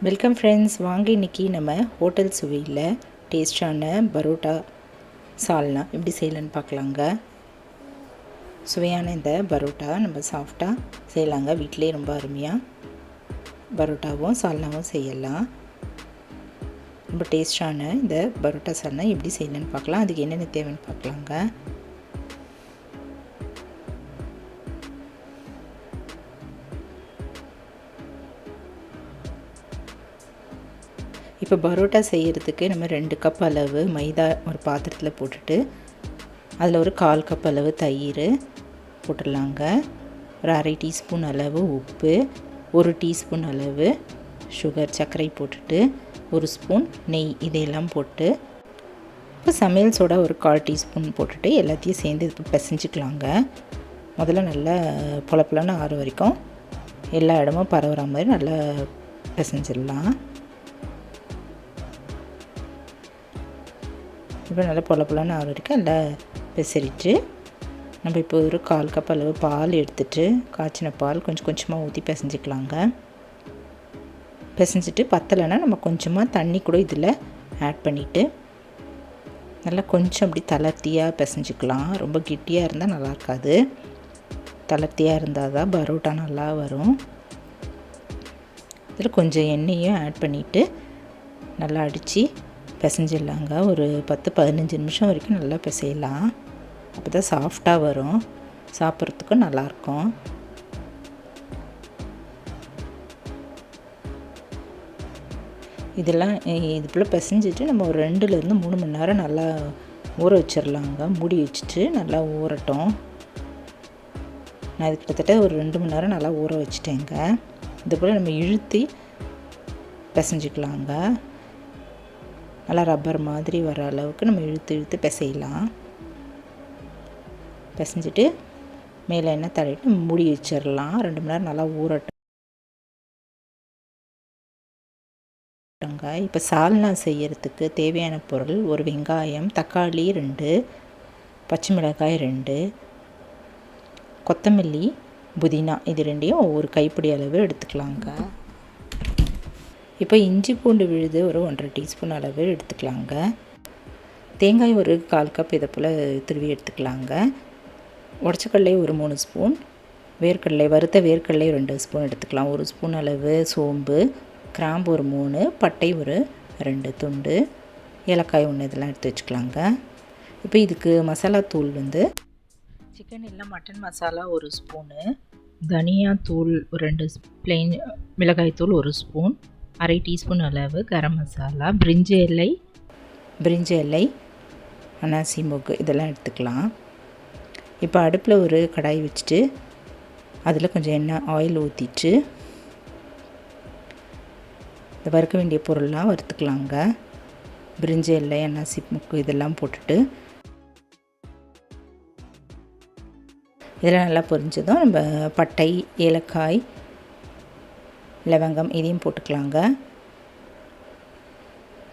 Welcome friends, வாங்க இன்றைக்கி நம்ம ஹோட்டல் சுவையில் டேஸ்டான பரோட்டா சால்னா எப்படி செய்யலான்னு பார்க்கலாங்க. சுவையான இந்த பரோட்டா நம்ம சாஃப்டாக செய்யலாங்க. வீட்டிலே ரொம்ப அருமையாக பரோட்டாவும் சால்னாவும் செய்யலாம். ரொம்ப டேஸ்டான இந்த பரோட்டா சால்னா எப்படி செய்யலான்னு பார்க்கலாம். அதுக்கு என்னென்ன தேவைன்னு பார்க்கலாங்க. இப்போ பரோட்டா செய்கிறதுக்கு நம்ம 2 கப் அளவு மைதா ஒரு பாத்திரத்தில் போட்டுட்டு அதில் ஒரு 1/4 கப் அளவு தயிர் போட்டுடலாங்க. ஒரு 1/2 டீஸ்பூன் அளவு உப்பு, 1 டீஸ்பூன் அளவு சுகர் சர்க்கரை போட்டுட்டு 1 ஸ்பூன் நெய் இதையெல்லாம் போட்டு இப்போ சமையல் சோடா ஒரு 1/4 டீஸ்பூன் போட்டுட்டு எல்லாத்தையும் சேர்ந்து இது பிசைஞ்சிக்கலாங்க. முதல்ல நல்லா பொலப்பொலன்னு ஆற வரைக்கும் எல்லா இடமும் பரவுற மாதிரி நல்லா பிசைஞ்சிடலாம். இப்போ நல்லா பொலப்பொலன்னு ஆற வரைக்கும் நல்லா பிசறிட்டு நம்ம இப்போ ஒரு 1/4 கப் அளவு பால் எடுத்துகிட்டு காய்ச்சின பால் கொஞ்சம் கொஞ்சமாக ஊற்றி பிசைஞ்சிக்கலாங்க. பிசைஞ்சிட்டு பத்தலைன்னா நம்ம கொஞ்சமாக தண்ணி கூட இதில் ஆட் பண்ணிவிட்டு நல்லா கொஞ்சம் அப்படி தளர்த்தியாக பிசைஞ்சிக்கலாம். ரொம்ப கெட்டியாக இருந்தால் நல்லா இருக்காது. தளர்த்தியாக இருந்தால் தான் பரோட்டா நல்லா வரும். இதில் கொஞ்சம் எண்ணெயும் ஆட் பண்ணிவிட்டு நல்லா அடித்து பிசைஞ்சிடலாங்க. ஒரு 10-15 நிமிஷம் வரைக்கும் நல்லா பிசையலாம். அப்போ தான் சாஃப்டாக வரும், சாப்பிட்றதுக்கும் நல்லாயிருக்கும். இதெல்லாம் இது போல் பிசைஞ்சிட்டு நம்ம ஒரு 2லேருந்து 3 மணி நேரம் நல்லா ஊற வச்சிடலாங்க. மூடி வச்சுட்டு நல்லா ஊறட்டும். நான் இது கிட்டத்தட்ட ஒரு 2 மணி நேரம் நல்லா ஊற வச்சுட்டேங்க. இது போல் நம்ம இழுத்தி பிசைஞ்சிக்கலாங்க. நல்லா ரப்பர் மாதிரி வர அளவுக்கு நம்ம இழுத்து பிசையலாம். பிசைஞ்சிட்டு மேலே எண்ணெய் தடவிட்டு மூடி வச்சிடலாம். 2 மணி நேரம் நல்லா ஊறட்டுங்க. இப்போ சால்னா செய்யறதுக்கு தேவையான பொருள்: ஒரு வெங்காயம், தக்காளி 2, பச்சை மிளகாய் 2, கொத்தமல்லி, புதினா இது 2யும் ஒவ்வொரு கைப்பிடி அளவு எடுத்துக்கலாங்க. இப்போ இஞ்சி பூண்டு விழுது ஒரு 1/2 டீஸ்பூன் அளவு எடுத்துக்கலாங்க. தேங்காய் ஒரு 1/4 கப் இதை போல் துருவி எடுத்துக்கலாங்க. உடச்சக்கடலை ஒரு 3 ஸ்பூன், வேர்க்கடலை வறுத்த வேர்க்கடலை 2 ஸ்பூன் எடுத்துக்கலாம். 1 ஸ்பூன் அளவு சோம்பு, கிராம்பு ஒரு 3, பட்டை ஒரு 2 துண்டு, ஏலக்காய் 1 இதெல்லாம் எடுத்து வச்சுக்கலாங்க. இப்போ இதுக்கு மசாலா தூள் சிக்கன் இல்லை மட்டன் மசாலா 1 ஸ்பூனு, தனியா தூள் ஒரு 2 பிளெயின் மிளகாய் தூள் 1 ஸ்பூன், 1/2 டீஸ்பூன் அளவு கரம் மசாலா, பிரிஞ்சி இலை, அனாசி மொக்கு இதெல்லாம் எடுத்துக்கலாம். இப்போ அடுப்பில் ஒரு கடாய் வச்சுட்டு அதில் கொஞ்சம் ஆயில் ஊற்றிட்டு இந்த வறுக்க வேண்டிய பொருள்லாம் வறுத்துக்கலாங்க. பிரிஞ்சி இலை, அனாசி மொக்கு இதெல்லாம் போட்டுட்டு இதெல்லாம் நல்லா பொரிஞ்சதும் நம்ம பட்டை, ஏலக்காய், லவங்கம் இதையும் போட்டுக்கலாங்க.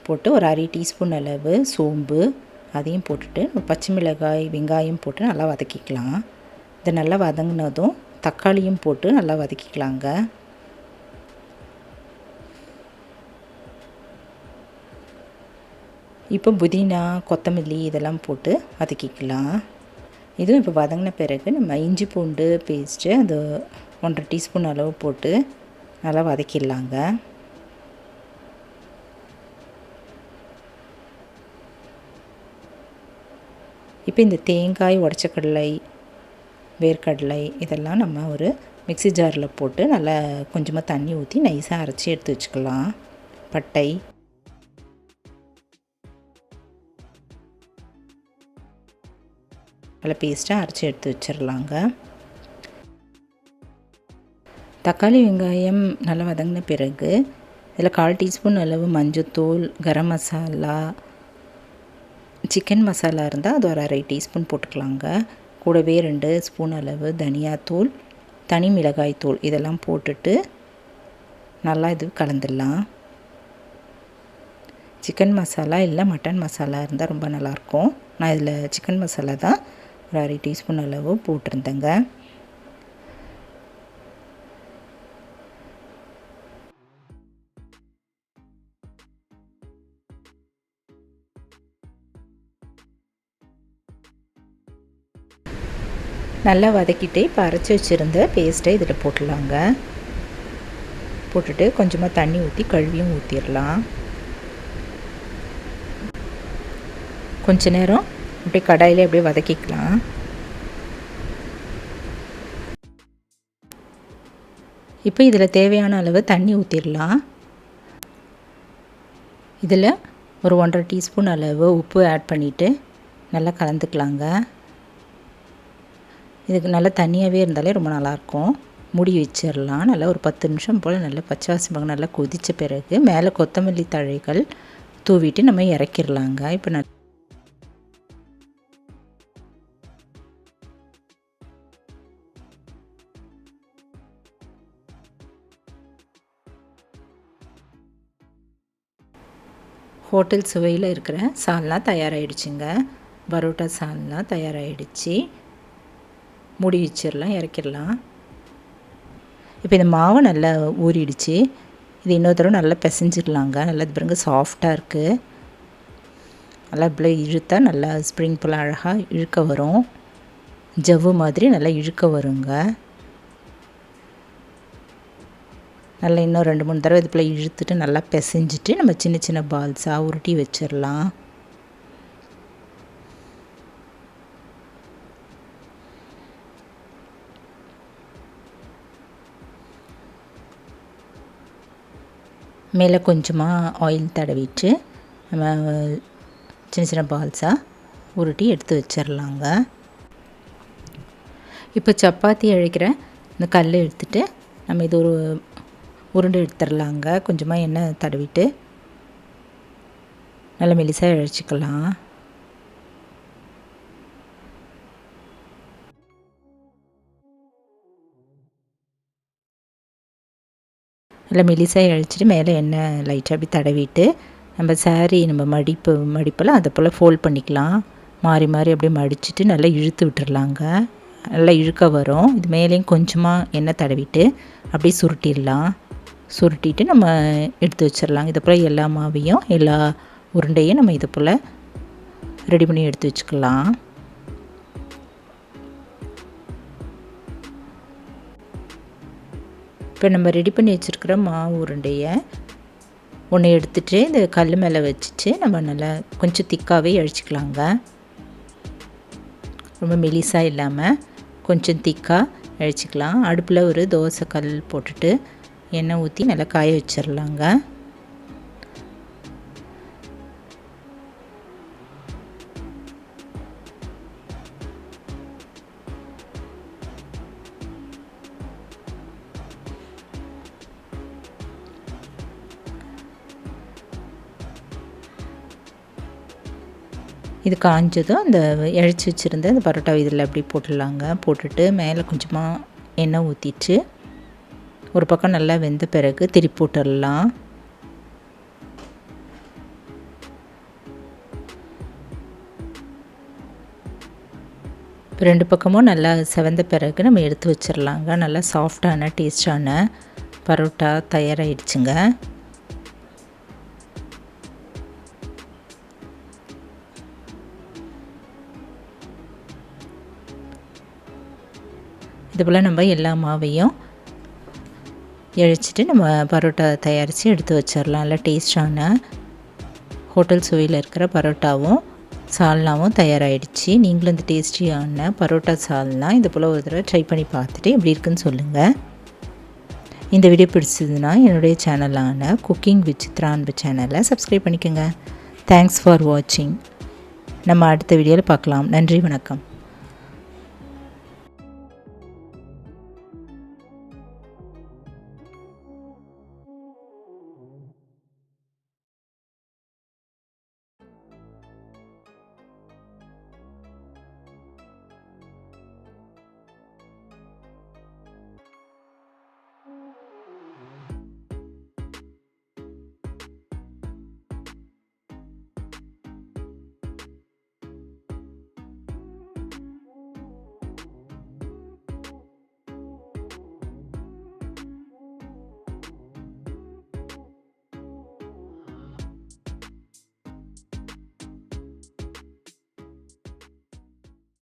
போட்டு ஒரு 1/2 டீஸ்பூன் அளவு சோம்பு அதையும் போட்டுட்டு பச்சை மிளகாய், வெங்காயம் போட்டு நல்லா வதக்கிக்கலாம். இதை நல்லா வதங்கினதும் தக்காளியும் போட்டு நல்லா வதக்கிக்கலாங்க. இப்போ புதினா, கொத்தமல்லி இதெல்லாம் போட்டு வதக்கிக்கலாம். இதுவும் இப்போ வதங்கின பிறகு நம்ம இஞ்சி பூண்டு பேஸ்ட்டு அது 1/2 டீஸ்பூன் அளவு போட்டு நல்லா வதக்கிடலாங்க. இப்போ இந்த தேங்காய், உடச்சக்கடலை, வேர்க்கடலை இதெல்லாம் நம்ம ஒரு மிக்ஸி ஜாரில் போட்டு நல்லா கொஞ்சமாக தண்ணி ஊற்றி நைஸாக அரைச்சி எடுத்து வச்சுக்கலாம். பட்டை, நல்லா பேஸ்ட்டாக அரைச்சி எடுத்து வச்சிடலாங்க. தக்காளி, வெங்காயம் நல்லா வதங்கின பிறகு இதில் 1/4 டீஸ்பூன் அளவு மஞ்சத்தூள், கரம் மசாலா, சிக்கன் மசாலா இருந்தால் அது ஒரு 1/2 டீஸ்பூன் போட்டுக்கலாங்க. கூடவே 2 ஸ்பூன் அளவு தனியாத்தூள், தனி மிளகாய் தூள் இதெல்லாம் போட்டுட்டு நல்லா இது கலந்துடலாம். சிக்கன் மசாலா இல்லை மட்டன் மசாலா இருந்தால் ரொம்ப நல்லாயிருக்கும். நான் இதில் சிக்கன் மசாலா தான் ஒரு 1/2 டீஸ்பூன் அளவு போட்டிருந்தேங்க. நல்லா வதக்கிட்டு இப்போ அரைச்சி வச்சுருந்த பேஸ்ட்டை இதில் போட்டுடலாங்க. போட்டுட்டு கொஞ்சமாக தண்ணி ஊற்றி கழுவியும் ஊற்றிடலாம். கொஞ்ச நேரம் அப்படியே கடாயிலே அப்படியே வதக்கிக்கலாம். இப்போ இதில் தேவையான அளவு தண்ணி ஊற்றிடலாம். இதில் ஒரு 1.5 டீஸ்பூன் அளவு உப்பு ஆட் பண்ணிவிட்டு நல்லா கலந்துக்கலாங்க. இதுக்கு நல்லா தண்ணியாகவே இருந்தாலே ரொம்ப நல்லாயிருக்கும். மூடி வச்சிடலாம். நல்லா ஒரு 10 நிமிஷம் போல் நல்லா பச்சை வாசனை போக நல்லா கொதித்த பிறகு மேலே கொத்தமல்லி தழைகள் தூவிட்டு நம்ம இறக்கிடலாங்க. இப்போ ஹோட்டல் சுவையில் இருக்கிற சால்னா தயாராகிடுச்சுங்க. பரோட்டா சால்னா தயாராகிடுச்சு. மூடி வச்சிடலாம், இறக்கிடலாம். இப்போ இந்த மாவு நல்லா ஊறிடுச்சு. இது இன்னொரு தடவை நல்லா பிசைஞ்சிடலாங்க. நல்லா இது பாருங்க சாஃப்டாக இருக்குது. நல்லா இப்படி இழுத்தா நல்லா ஸ்ப்ரிங் போல் அழகாக இழுக்க வரும். ஜவ்வு மாதிரி நல்லா இழுக்க வருங்க. நல்லா இன்னும் 2-3 தடவை இது போல் இழுத்துட்டு நல்லா பிசைஞ்சிட்டு நம்ம சின்ன சின்ன பால்ஸாக உருட்டி வச்சிடலாம். மேலே கொஞ்சமாக ஆயில் தடவிட்டு நம்ம சின்ன சின்ன பால்ஸாக உருட்டி எடுத்து வச்சிடலாங்க. இப்போ சப்பாத்தி அழைக்கிற இந்த கல் எடுத்துகிட்டு நம்ம இது ஒரு உருண்டை எடுத்துடலாங்க. கொஞ்சமாக எண்ணெய் தடவிட்டு நல்லா மெலிசாக இழைச்சிக்கலாம். நல்லா மெலிசாக இழைச்சிட்டு மேலே எண்ணெய் லைட்டாக அப்படி தடவிட்டு நம்ம சாரீ நம்ம மடிப்பெல்லாம் அதை போல் ஃபோல்ட் பண்ணிக்கலாம். மாறி மாறி அப்படியே மடிச்சுட்டு நல்லா இழுத்து விட்டுடலாங்க. நல்லா இழுக்க வரும். இது மேலேயும் கொஞ்சமாக எண்ணெய் தடவிட்டு அப்படியே சுருட்டிடலாம். சுருட்டிட்டு நம்ம எடுத்து வச்சிடலாங்க. இதை போல் எல்லா மாவையும் எல்லா உருண்டையும் நம்ம இதை போல் ரெடி பண்ணி எடுத்து வச்சுக்கலாம். இப்போ நம்ம ரெடி பண்ணி வச்சுருக்கிற மாவு உருண்டையை ஒன்று எடுத்துகிட்டு இந்த கல் மேலே வச்சுட்டு நம்ம நல்லா கொஞ்சம் திக்காகவே அழிச்சிக்கலாங்க. ரொம்ப மெலிசாக இல்லாமல் கொஞ்சம் திக்காக அழிச்சிக்கலாம். அடுப்பில் ஒரு தோசை கல் போட்டுட்டு எண்ணெய் ஊற்றி நல்லா காய வச்சிடலாங்க. இது காஞ்சதும் அந்த இழைச்சி வச்சுருந்த அந்த பரோட்டா இதில் அப்படி போட்டுடலாங்க. போட்டுட்டு மேலே கொஞ்சமாக எண்ணெய் ஊற்றிட்டு ஒரு பக்கம் நல்லா வெந்த பிறகு திருப்பி போட்டுடலாம். இப்போ 2 பக்கமும் நல்லா செவந்த பிறகு நம்ம எடுத்து வச்சிடலாங்க. நல்லா சாஃப்டான டேஸ்டான பரோட்டா தயாராகிடுச்சுங்க. இதுபோல் நம்ம எல்லா மாவையும் இழைச்சிட்டு நம்ம பரோட்டா தயாரித்து எடுத்து வச்சிடலாம். நல்லா டேஸ்டான ஹோட்டல் சுவையில் இருக்கிற பரோட்டாவும் சால்னாவும் தயாராகிடுச்சு. நீங்களும் இந்த டேஸ்டியான பரோட்டா சால்னா இது போல் ஒரு தடவை ட்ரை பண்ணி பார்த்துட்டு எப்படி இருக்குன்னு சொல்லுங்கள். இந்த வீடியோ பிடிச்சதுன்னா என்னுடைய சேனலான குக்கிங் வித் சித்ரா அன்பு சேனலை சப்ஸ்கிரைப் பண்ணிக்கோங்க. தேங்க்ஸ் ஃபார் வாட்சிங். நம்ம அடுத்த வீடியோவில் பார்க்கலாம். நன்றி, வணக்கம்.